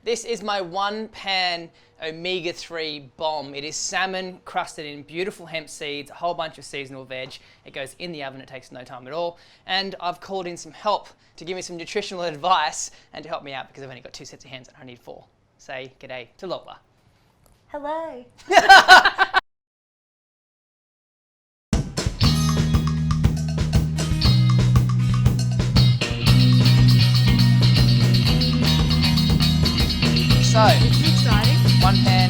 This is my one pan omega-3 bomb. It is salmon crusted in beautiful hemp seeds, a whole bunch of seasonal veg. It goes in the oven, it takes no time at all. And I've called in some help to give me some nutritional advice and to help me out because I've only got 2 sets of hands and I need 4. Say g'day to Lola. Hello. So, This is exciting. one pan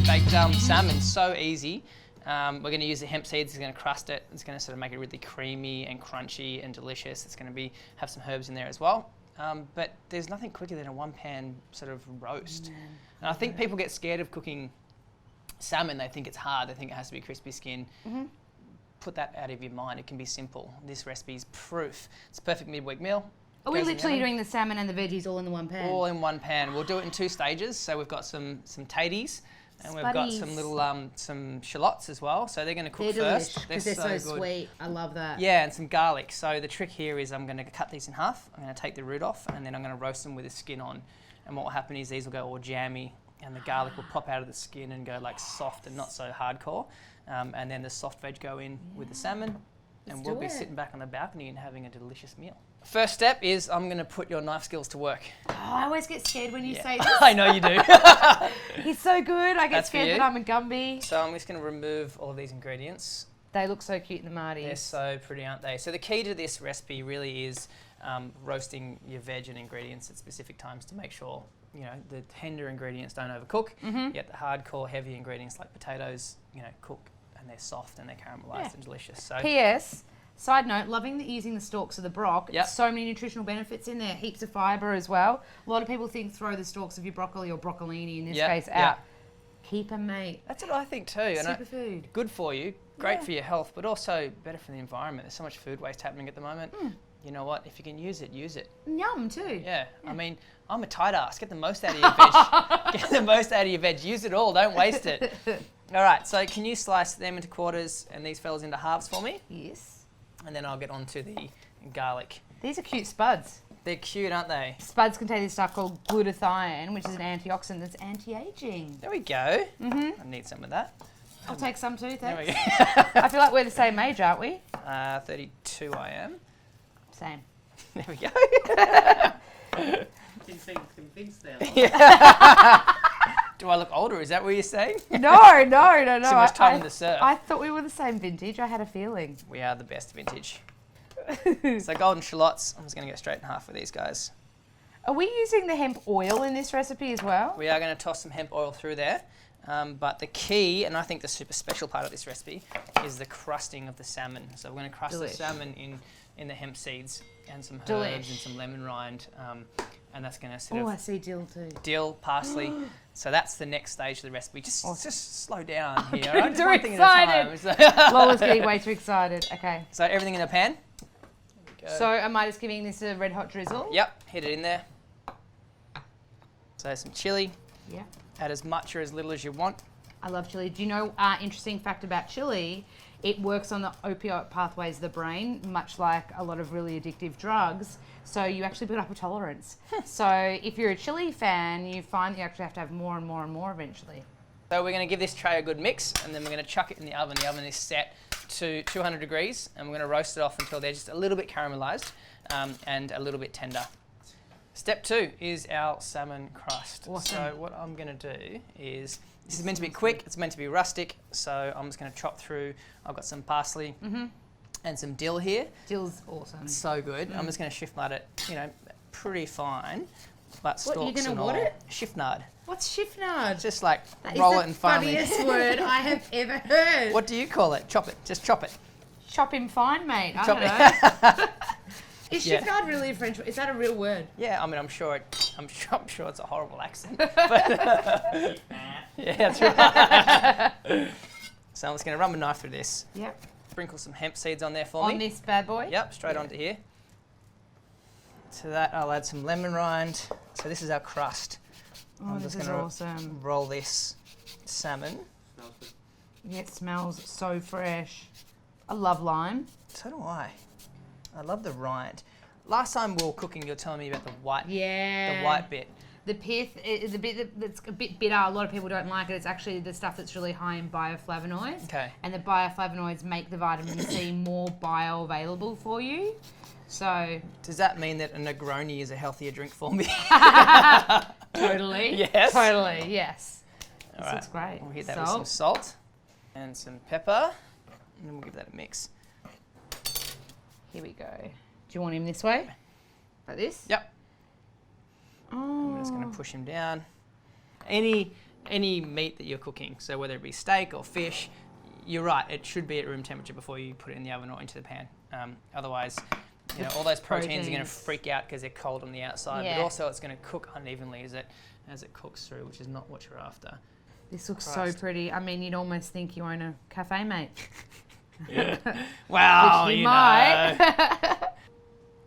baked salmon, so easy. We're going to use the hemp seeds. It's going to crust it. It's going to sort of make it really creamy and crunchy and delicious. It's going to have some herbs in there as well. But there's nothing quicker than a one pan sort of roast. And I think people get scared of cooking salmon. They think it's hard. They think it has to be crispy skin. Put that out of your mind. It can be simple. This recipe is proof. It's a perfect midweek meal. Are we Goes in the literally oven. doing the salmon and the veggies all in the one pan? All in one pan. We'll do it in 2 stages. So we've got some taties, and we've got some little some shallots as well. So they're going to cook They're first. delish because they're so good. sweet. I love that. Yeah, and some garlic. So the trick here is I'm going to cut these in half. I'm going to take the root off, and then I'm going to roast them with the skin on. And what will happen is these will go all jammy, and the garlic will pop out of the skin and go like soft and not so hardcore. And then the soft veg go in with the salmon, and we'll be sitting back on the balcony and having a delicious meal. First step is I'm going to put your knife skills to work. Oh, I always get scared when you say this. I know you do. He's so good. I get That's for scared you. that I'm a Gumby. So I'm just going to remove all of these ingredients. They look so cute in the Marties. They're so pretty, aren't they? So the key to this recipe really is roasting your veg and ingredients at specific times to make sure, you know, the tender ingredients don't overcook, yet the hardcore heavy ingredients like potatoes, you know, cook and they're soft and they're caramelized and delicious. So P.S. Side note, loving using the stalks of the brock. Yep. So many nutritional benefits in there. Heaps of fibre as well. A lot of people think throw the stalks of your broccoli or broccolini in this case out. Keep them, mate. That's what I think too. And Superfood. good for you, great for your health, but also better for the environment. There's so much food waste happening at the moment. You know what? If you can use it, use it. Yum too. Yeah. I mean, I'm a tight ass. Get the most out of your veg. Get the most out of your veg. Use it all. Don't waste it. All right. So can you slice them into quarters and these fellas into halves for me? Yes. And then I'll get on to the garlic. These are cute spuds. They're cute, aren't they? Spuds contain this stuff called glutathione, which is an antioxidant that's anti-aging. There we go. I need some of that. I'll take some too, There we thanks. go. I feel like we're the same age, aren't we? 32 I am. Same. There we go. Do I look older? Is that what you're saying? No. Too much time in the surf. I thought we were the same vintage. I had a feeling. We are the best vintage. So golden shallots. I'm just going to go straight in half with these guys. Are we using the hemp oil in this recipe as well? We are going to toss some hemp oil through there. But the key, and I think the super special part of this recipe, is the crusting of the salmon. So we're going to crust the salmon in the hemp seeds and some herbs and some lemon rind. And that's going to sort of... Oh, I see dill too. Dill, parsley. So that's the next stage of the recipe. Just slow down here. I'm Right? getting too One thing at a excited. time. Lola's getting way too excited. Okay. So everything in a pan. There we go. So am I just giving this a red hot drizzle? Yep, hit it in there. So some chilli. Yeah. Add as much or as little as you want. I love chili. Do you know interesting fact about chili? It works on the opioid pathways of the brain, much like a lot of really addictive drugs. So you actually build up a tolerance. So if you're a chili fan, you find you actually have to have more and more and more eventually. So we're going to give this tray a good mix, and then we're going to chuck it in the oven. The oven is set to 200 degrees, and we're going to roast it off until they're just a little bit caramelized and a little bit tender. Step 2 is our salmon crust. Awesome. So what I'm going to do is, this is meant to be quick, it's meant to be rustic, so I'm just going to chop through, I've got some parsley and some dill here. Dill's awesome. So good. I'm just going to shift nut it, you know, pretty fine, but What, you're stalks gonna and all. what it? Shift nut. What's shiftnard? Just like That roll is it and finely. the funniest word I have ever heard. What do you call it? Chop it. Just chop it. Chop him fine, mate. I Chop don't know. Is Yeah. shiftard really a French word? Is that a real word? Yeah, I mean, I'm sure it's a horrible accent. But yeah, that's right. So I'm just going to run my knife through this. Yep. Sprinkle some hemp seeds on there for me. On this bad boy? Yep, straight onto here. To that, I'll add some lemon rind. So this is our crust. Oh, I'm this just is going to awesome. roll this salmon. Yeah, it smells so fresh. I love lime. So do I. I love the rind. Last time we were cooking, you were telling me about the white, Yeah. the white bit. The pith is the bit that's a bit bitter. A lot of people don't like it. It's actually the stuff that's really high in bioflavonoids. Okay. And the bioflavonoids make the vitamin C more bioavailable for you. So does that mean that a Negroni is a healthier drink for me? Totally. Yes. Totally. Yes. All This looks great. We'll hit that with some salt and some pepper, and then we'll give that a mix. Here we go. Do you want him this way? Like this? Yep. Oh. I'm just going to push him down. Any meat that you're cooking, so whether it be steak or fish, you're right, it should be at room temperature before you put it in the oven or into the pan. Otherwise, all those proteins are going to freak out because they're cold on the outside, but also it's going to cook unevenly as it cooks through, which is not what you're after. This looks so pretty. I mean, you'd almost think you own a cafe, mate. Wow, Which you might.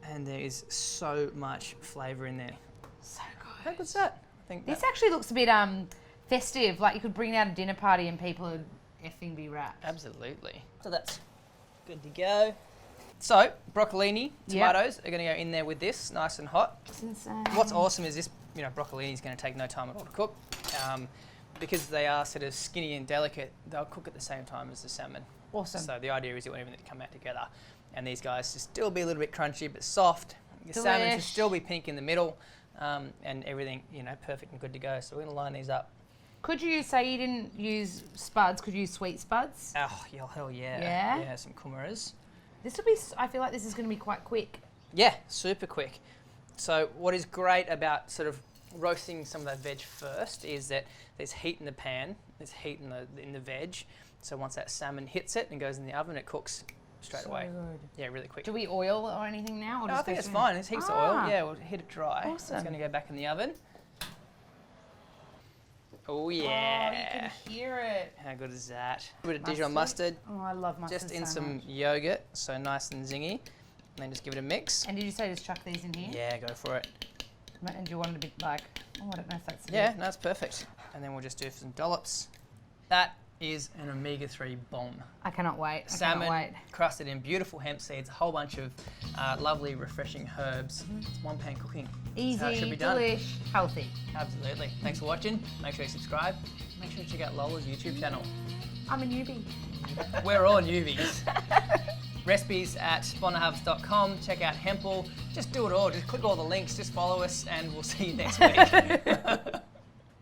And there is so much flavour in there. So good. How good's that? I think This actually looks a bit festive. Like you could bring it out a dinner party and people would effing be wrapped. Absolutely. So that's good to go. So broccolini, tomatoes are going to go in there with this, nice and hot. It's insane. What's awesome is this, broccolini is going to take no time at all to cook. Because they are sort of skinny and delicate, they'll cook at the same time as the salmon. Awesome. So the idea is you want everything to come out together. And these guys to still be a little bit crunchy but soft. Your salmon to still be pink in the middle, and everything, perfect and good to go. So we're going to line these up. Could you say you didn't use spuds? Could you use sweet spuds? Oh, hell yeah. Yeah? Yeah, some kumaras. This will be, I feel like this is going to be quite quick. Yeah, super quick. So what is great about sort of roasting some of that veg first is that there's heat in the pan, there's heat in the veg. So once that salmon hits it and goes in the oven, it cooks straight away. Good. Yeah, really quick. Do we oil or anything now? Or No, I think it's fine. There's heaps of oil. Yeah, we'll hit it dry. Awesome. So it's going to go back in the oven. Oh, Oh, yeah. you can hear it. How good is that? A bit of Dijon mustard. Oh, I love mustard Just in so some much. yogurt, so nice and zingy. And then just give it a mix. And did you say just chuck these in here? Yeah, go for it. And do you want it a bit like, I don't know if that's Yeah, no, it's perfect. And then we'll just do some dollops. That is an omega-3 bomb. I cannot wait. Salmon crusted in beautiful hemp seeds, a whole bunch of lovely, refreshing herbs. It's one pan cooking. Easy, That's how it should be done. delish, healthy. Absolutely. Thanks for watching. Make sure you subscribe. Make sure you check out Lola's YouTube channel. I'm a newbie. We're all newbies. Recipes at bondiharvest.com. Check out Hemple. Just do it all. Just click all the links. Just follow us, and we'll see you next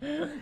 week.